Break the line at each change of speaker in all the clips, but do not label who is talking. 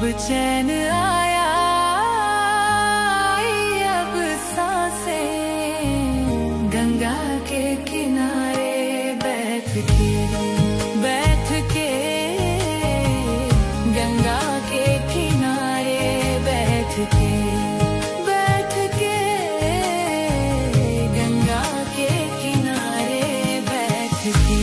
चैन आया, अब सांसें गंगा के किनारे बैठ के गंगा के किनारे बैठ के गंगा के किनारे बैठ के।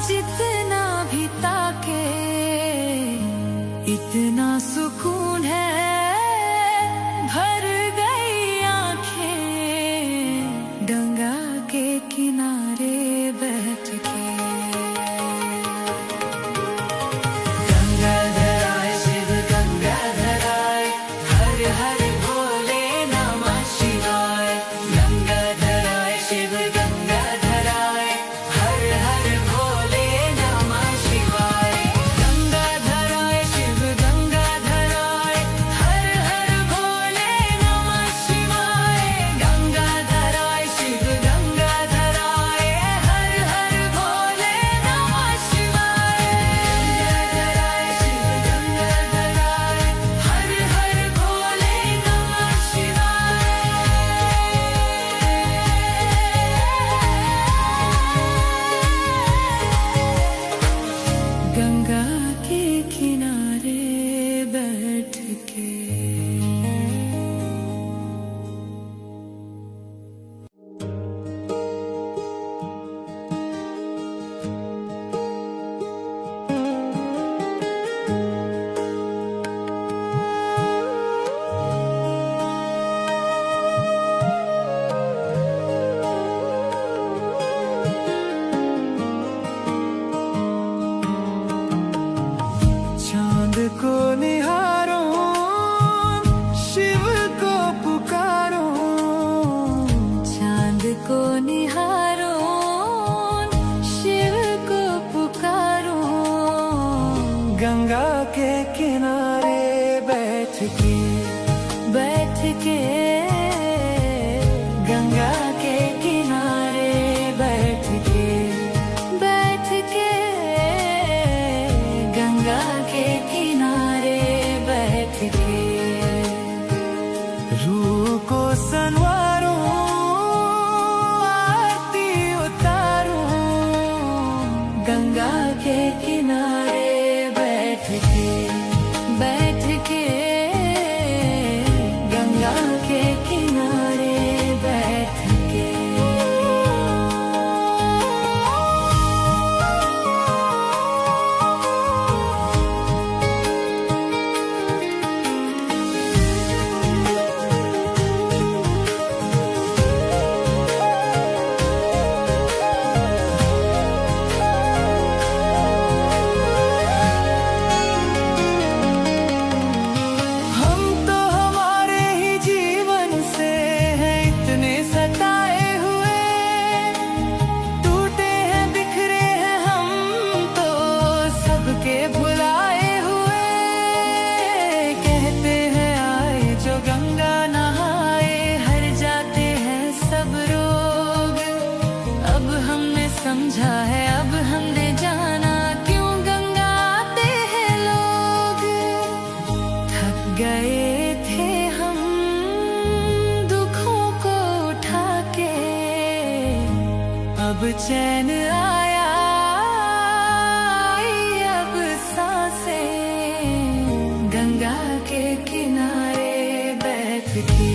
जितना भी ताके इतना सुकून है, भर गई आंखें गंगा के किनारे बैठ के। गंगाधर आए शिव गंगाधर आए, हर हर भोले नमः शिवाय। गंगाधर आए शिव गंगाधर आए, हर हर भोले नमः शिवाय। गंगाधर आए शिव गंगाधर आए, हर हर भोले नमः शिवाय। गंगाधर आए शिव गंगाधर आए, हर हर भोले नमः शिवाय। गंगाधर आए शिव गंगाधर आए, हर हर भोले नमः शिवाय। गंगा के किनारे बैठ के। चांद को निहारो, शिव को पुकारो। चांद को निहारो, शिव को पुकारो। गंगा के किनारे बैठ के गंगा के किनारे बैठ के गंगा के किनारे बैठ के। रूह को संवारो, आरती उतारो। गंगा के किनारे बैठ के गंगा के किनारे बैठ के। हम तो हमारे ही जीवन से हैं इतने सताए हुए, टूटे हैं बिखरे हैं हम तो सबके भुलाए हुए। कहते हैं आए जो गंगा नहाए, हर जाते हैं सब रोग। अब हमने समझा है, अब हमने जाना क्यों गंगा आते हैं लोग। थक गए थे हम दुखों को उठा के, अब चैन आया, अब सांसें गंगा के किनारे बैठ के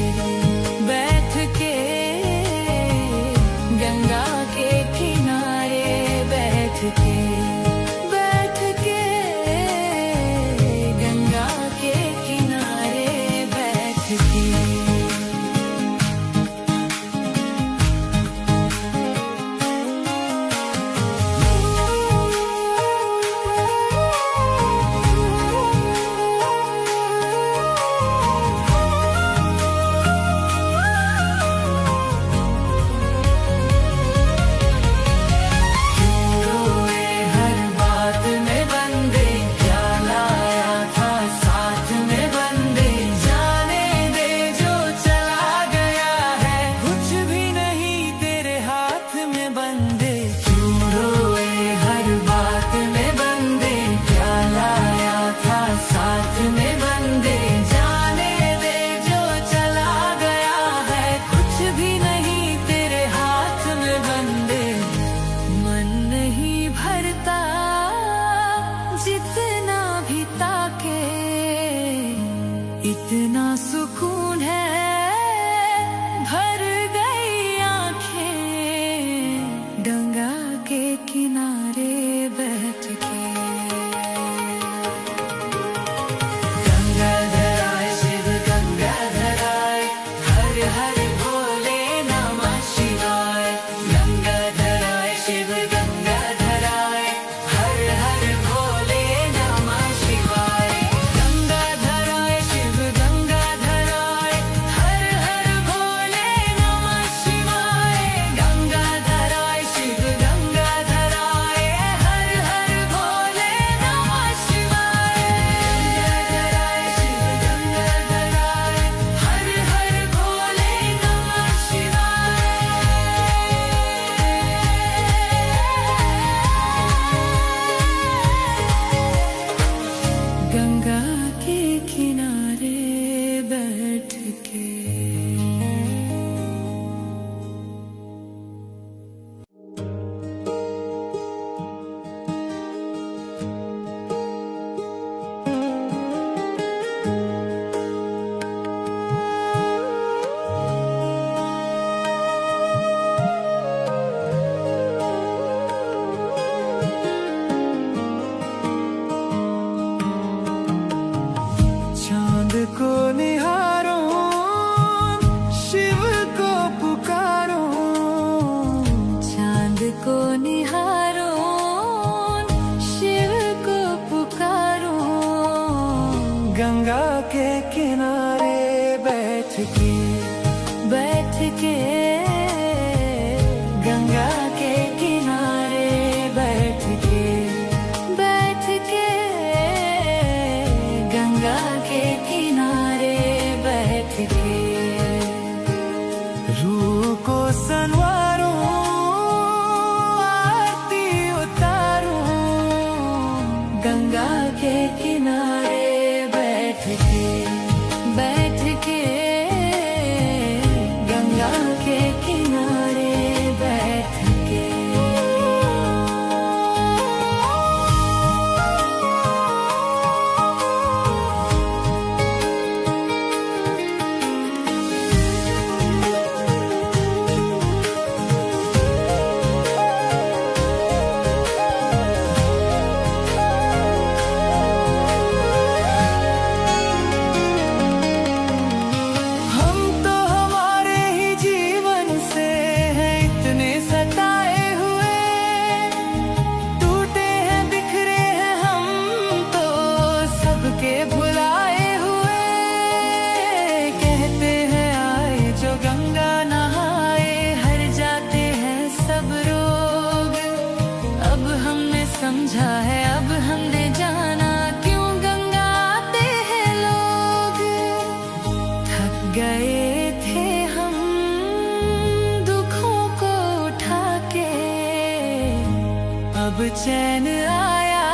अब चैन आया,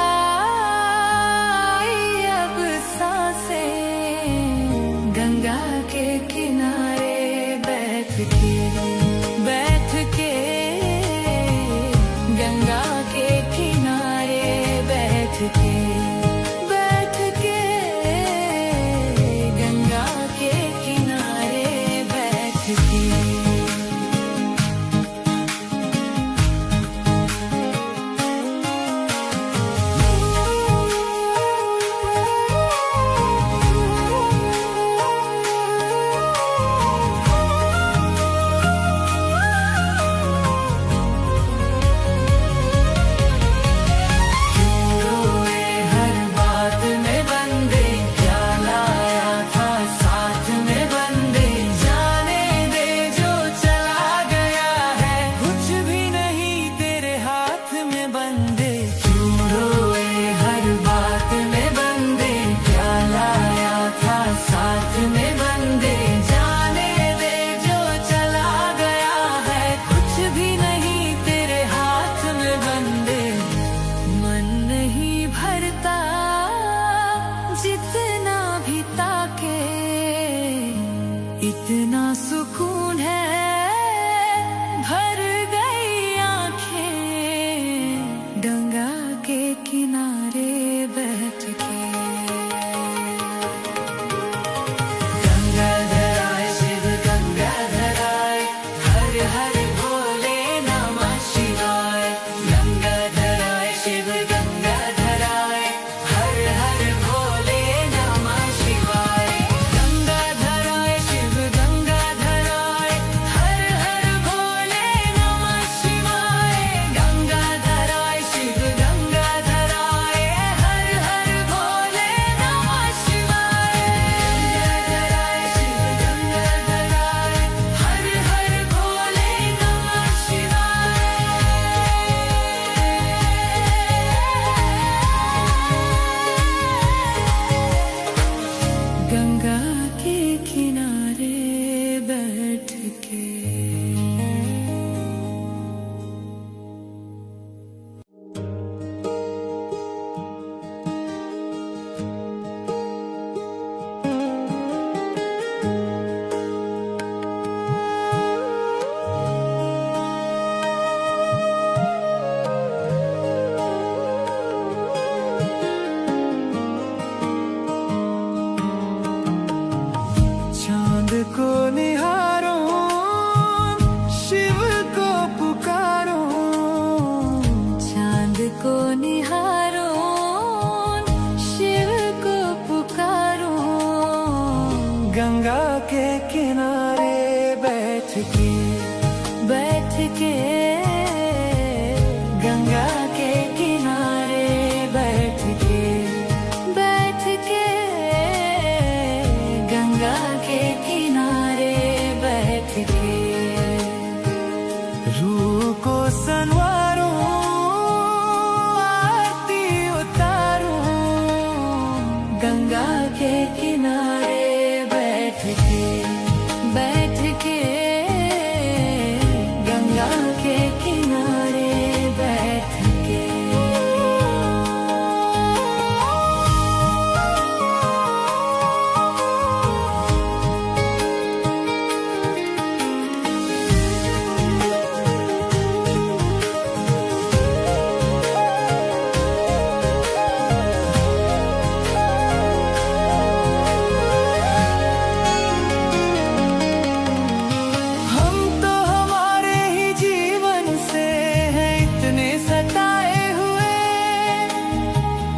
अब सांसें गंगा के किनारे बैठ के गंगा के किनारे बैठ के गंगा के किनारे बैठ के। जितना भी ताके इतना सुकून है, भर गई आंखें गंगा के किनारे बैठ के। गंगाधर आए शिव गंगाधर आए, हर हर भोले नमः शिवाय। गंगाधर आए शिव गंगाधर आए, हर हर भोले नमः शिवाय। गंगाधर आए शिव गंगाधर आए, हर हर भोले नमः शिवाय। गंगाधर आए शिव गंगाधर आए, हर हर भोले नमः शिवाय। गंगाधर आए शिव गंगाधर आए, हर हर भोले नमः शिवाय। गंगा के किनारे बैठ के। चांद को निहारो, शिव को पुकारो। चांद को निहारो, शिव को पुकारो। गंगा के किनारे बैठ के गंगा के किनारे बैठ के गंगा के किनारे बैठ के। रूह को संवारो, आरती उतारो। गंगा के किनारे बैठ के गंगा के किनारे बैठ के। हम तो हमारे ही जीवन से हैं इतने सताए हुए,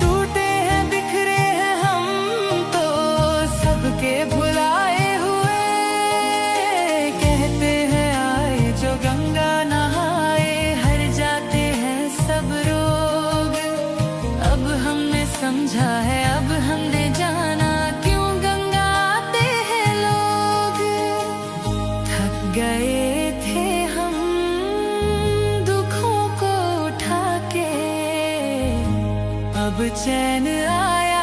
टूटे हैं बिखरे हैं हम तो सबके भुलाए हुए। कहते हैं आए जो गंगा नहाए, हर जाते हैं सब रोग। अब हमने समझा है, अब हमने जाना क्यों गंगा आते हैं लोग। थक गए थे हम दुखों को उठा के, अब चैन आया,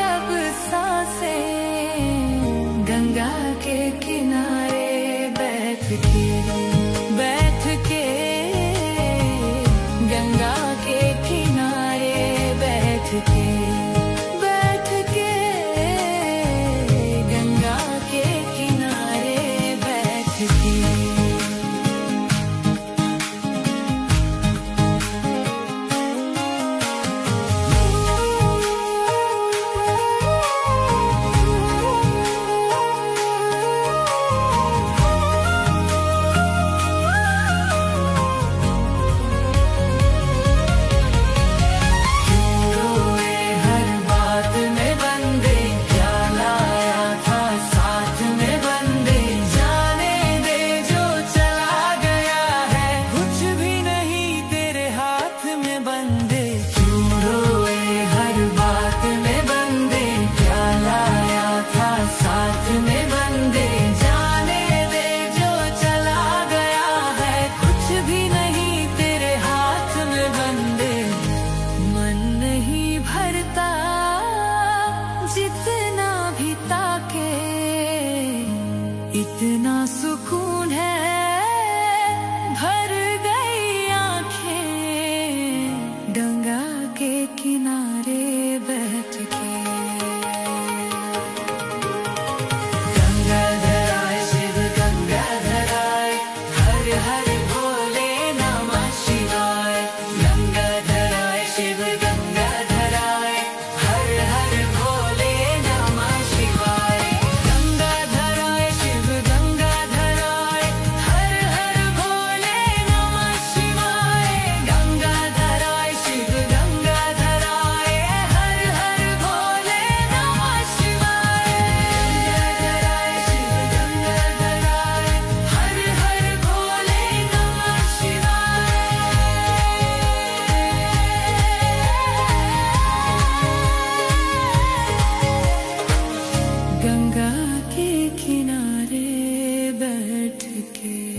अब सांसें गंगा के किनारे बैठ के बैठ के।